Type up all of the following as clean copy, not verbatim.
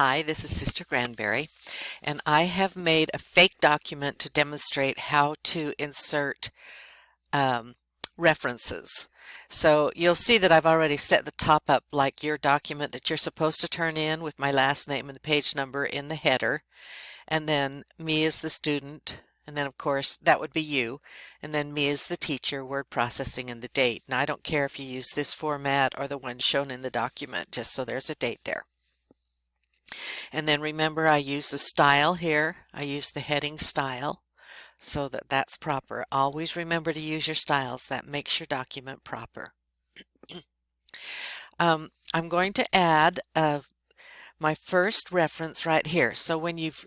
Hi, this is Sister Granberry, and I have made a fake document to demonstrate how to insert um, references. So you'll see that I've already set the top up like your document that you're supposed to turn in with my last name and the page number in the header, and then me as the student, and then of course that would be you, and then me as the teacher, word processing, and the date. Now I don't care if you use this format or the one shown in the document, just so there's a date there. And then remember, I use the style here. I use the heading style so that that's proper. Always remember to use your styles. That makes your document proper. I'm going to add my first reference right here. So when you've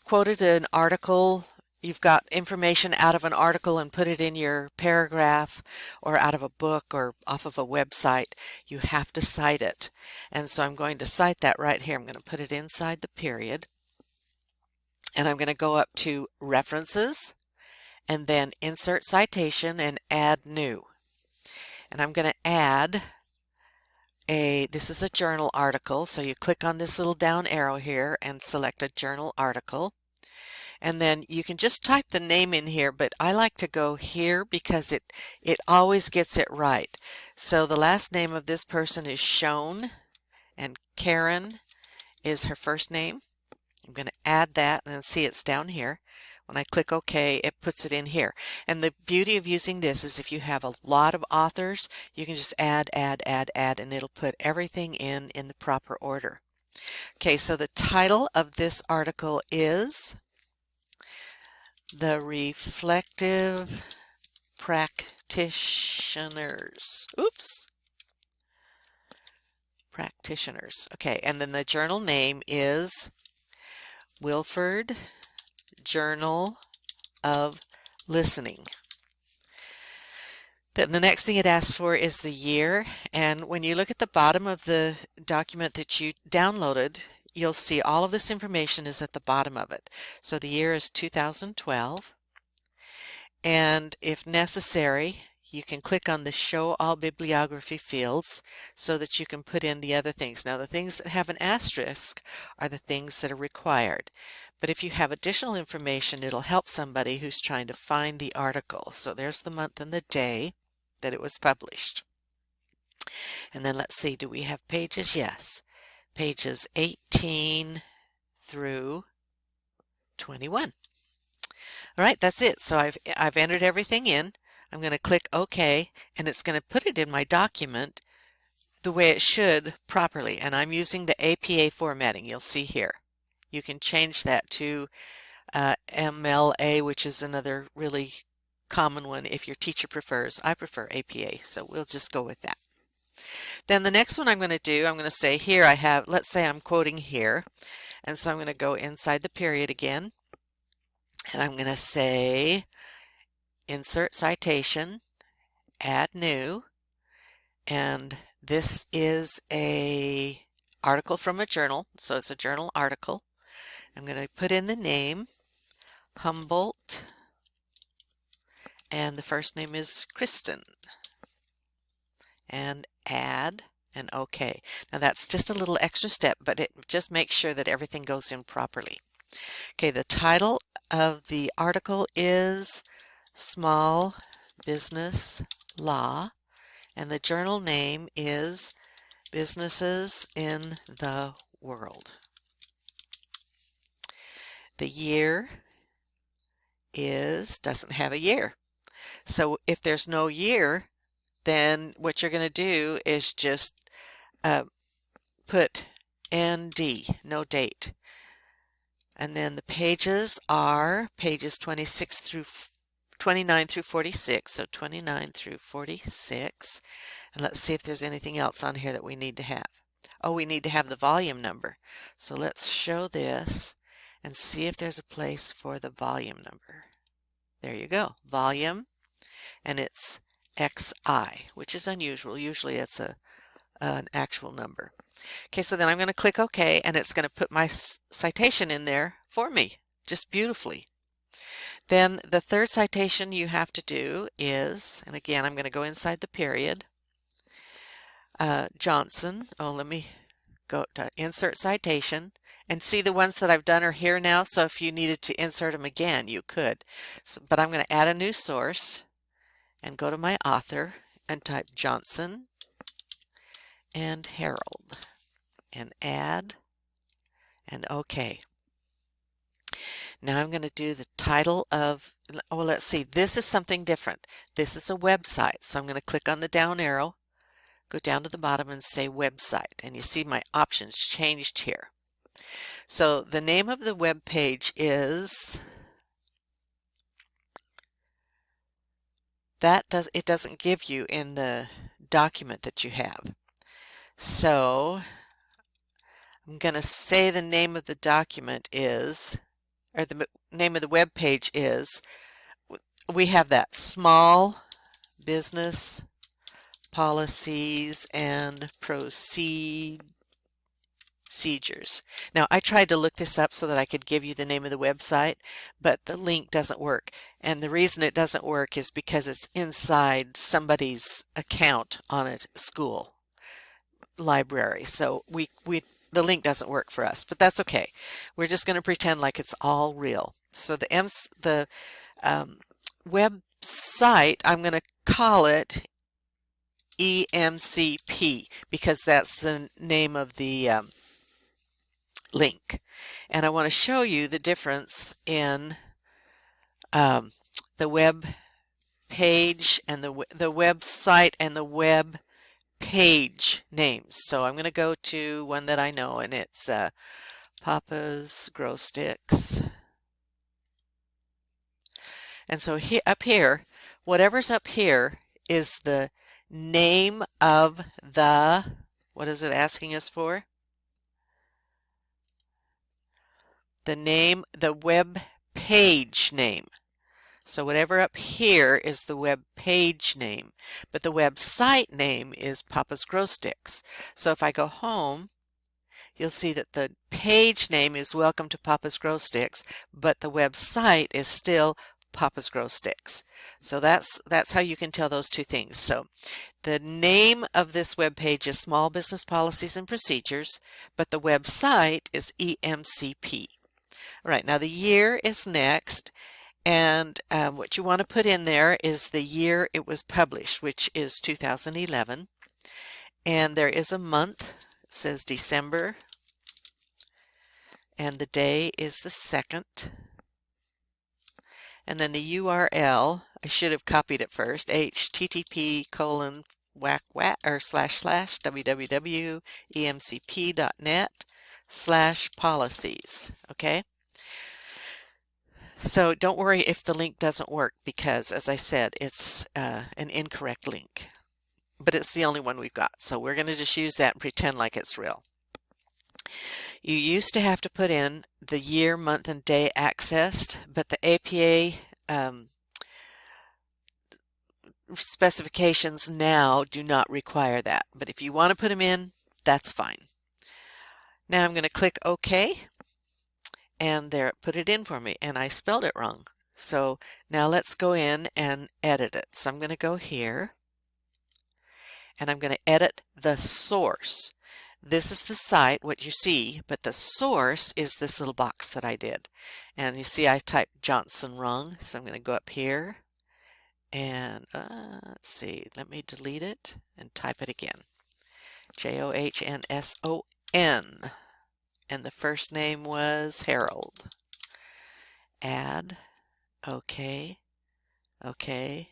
quoted an article, you've got information out of an article and put it in your paragraph or out of a book or off of a website, you have to cite it. And so I'm going to cite that right here. I'm going to put it inside the period. And I'm going to go up to References and then Insert Citation and Add New. And I'm going to add this is a journal article. So you click on this little down arrow here and select a journal article. And then you can just type the name in here, but I like to go here because it always gets it right. So the last name of this person is Shown, and Karen is her first name. I'm going to add that and then see it's down here. When I click OK, it puts it in here. And the beauty of using this is if you have a lot of authors, you can just add, and it'll put everything in the proper order. Okay, so the title of this article is The Reflective Practitioners. Practitioners. Okay, and then the journal name is Wilford Journal of Listening. Then the next thing it asks for is the year, and when you look at the bottom of the document that you downloaded, you'll see all of this information is at the bottom of it. So the year is 2012, and if necessary, you can click on the Show All Bibliography fields so that you can put in the other things. Now the things that have an asterisk are the things that are required. But if you have additional information, it'll help somebody who's trying to find the article. So there's the month and the day that it was published. And then let's see, do we have pages? Yes. Pages 18 through 21. All right, that's it. So I've entered everything in. I'm going to click OK, and it's going to put it in my document the way it should properly. And I'm using the APA formatting you'll see here. You can change that to MLA, which is another really common one if your teacher prefers. I prefer APA, so we'll just go with that. Then the next one I'm going to say here I have, let's say I'm quoting here, and so I'm going to go inside the period again, and I'm going to say Insert Citation, Add New, and this is a article from a journal, so it's a journal article. I'm going to put in the name, Humboldt, and the first name is Kristen, and add and OK. Now that's just a little extra step, but it just makes sure that everything goes in properly. Okay, the title of the article is Small Business Law, and the journal name is Businesses in the World. The year doesn't have a year. So if there's no year, then what you're going to do is just put ND, no date. And then the pages are pages 29 through 46. So 29 through 46. And let's see if there's anything else on here that we need to have. Oh, we need to have the volume number. So let's show this and see if there's a place for the volume number. There you go, volume, and it's XI, which is unusual. Usually it's an actual number. Okay, so then I'm going to click OK, and it's going to put my citation in there for me, just beautifully. Then the third citation you have to do is, and again I'm going to go inside the period, Johnson. Oh, let me go to Insert Citation, and see the ones that I've done are here now, so if you needed to insert them again, you could. But I'm going to add a new source and go to my author and type Johnson and Harold and add and OK. Now I'm going to do the title of, oh, let's see, this is something different. This is a website, so I'm going to click on the down arrow, go down to the bottom and say website, and you see my options changed here. So the name of the web page is, it doesn't give you in the document that you have. So I'm going to say the name of the document is, or the name of the web page is, we have that small business policies and procedures. Now I tried to look this up so that I could give you the name of the website, but the link doesn't work. And the reason it doesn't work is because it's inside somebody's account on a school library. So the link doesn't work for us, but that's okay. We're just going to pretend like it's all real. So the website, I'm going to call it EMCP because that's the name of the link. And I want to show you the difference in the web page and the website and the web page names. So I'm going to go to one that I know, and it's Papa's Grow Sticks. And so up here, whatever's up here is the name of the, what is it asking us for? The name, the web page name. So whatever up here is the web page name, but the website name is Papa's Grow Sticks. So if I go home, you'll see that the page name is Welcome to Papa's Grow Sticks, but the website is still Papa's Grow Sticks. So that's how you can tell those two things. So the name of this web page is Small Business Policies and Procedures, but the website is EMCP. All right, now the year is next, and what you want to put in there is the year it was published, which is 2011. And there is a month, it says December, and the day is the 2nd. And then the URL, I should have copied it first, http://www.emcp.net/policies. Okay? So don't worry if the link doesn't work because, as I said, it's an incorrect link. But it's the only one we've got. So we're going to just use that and pretend like it's real. You used to have to put in the year, month, and day accessed, but the APA specifications now do not require that. But if you want to put them in, that's fine. Now I'm going to click OK, and there it put it in for me, and I spelled it wrong. So now let's go in and edit it. So I'm going to go here, and I'm going to edit the source. This is the site, what you see, but the source is this little box that I did. And you see I typed Johnson wrong, so I'm going to go up here and let's see, let me delete it and type it again. Johnson. And the first name was Harold. Add, OK, OK.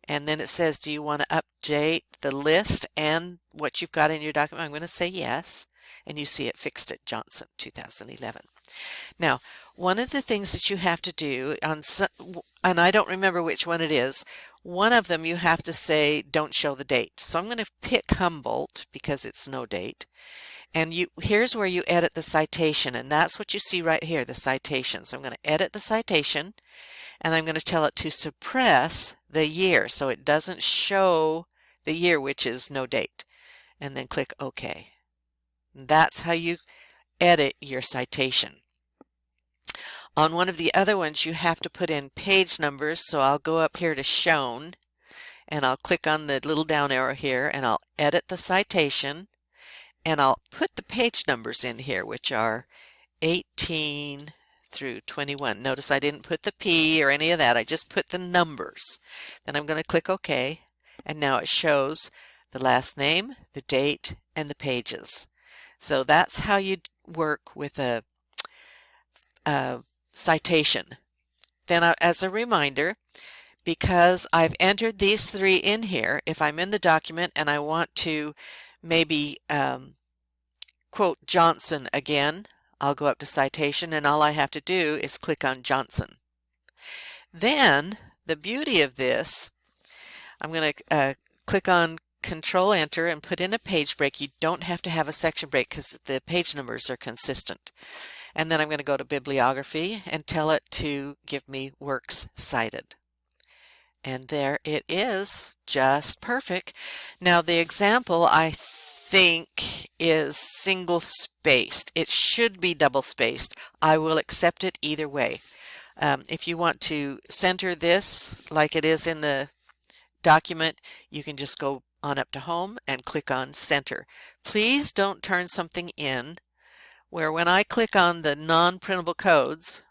And then it says, do you want to update the list and what you've got in your document? I'm going to say yes. And you see it fixed it, Johnson, 2011. Now, one of the things that you have to do, and I don't remember which one it is, one of them you have to say, don't show the date. So I'm going to pick Humboldt because it's no date. And here's where you edit the citation, and that's what you see right here, the citation. So I'm going to edit the citation, and I'm going to tell it to suppress the year so it doesn't show the year, which is no date, and then click OK. That's how you edit your citation. On one of the other ones, you have to put in page numbers, so I'll go up here to Shown, and I'll click on the little down arrow here, and I'll edit the citation, and I'll put the page numbers in here, which are 18 through 21. Notice I didn't put the P or any of that. I just put the numbers. Then I'm going to click OK, and now it shows the last name, the date, and the pages. So that's how you work with a citation. Then as a reminder, because I've entered these three in here, if I'm in the document and I want to maybe quote Johnson again, I'll go up to citation and all I have to do is click on Johnson. Then the beauty of this, I'm going to click on Control Enter and put in a page break. You don't have to have a section break because the page numbers are consistent. And then I'm going to go to Bibliography and tell it to give me works cited. And there it is, just perfect. Now the example I think is single spaced. It should be double spaced. I will accept it either way. If you want to center this like it is in the document, you can just go on up to Home and click on Center. Please don't turn something in where when I click on the non-printable codes,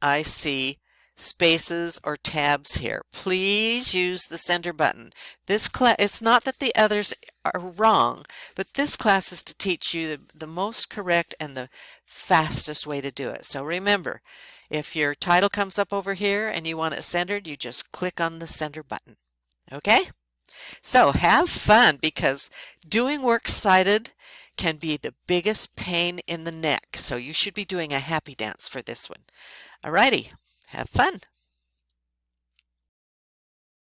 I see spaces or tabs here. Please use the center button. It's not that the others are wrong, but this class is to teach you the most correct and the fastest way to do it. So remember, if your title comes up over here and you want it centered, you just click on the center button. Okay? So have fun, because doing works cited can be the biggest pain in the neck. So you should be doing a happy dance for this one. Alrighty, have fun.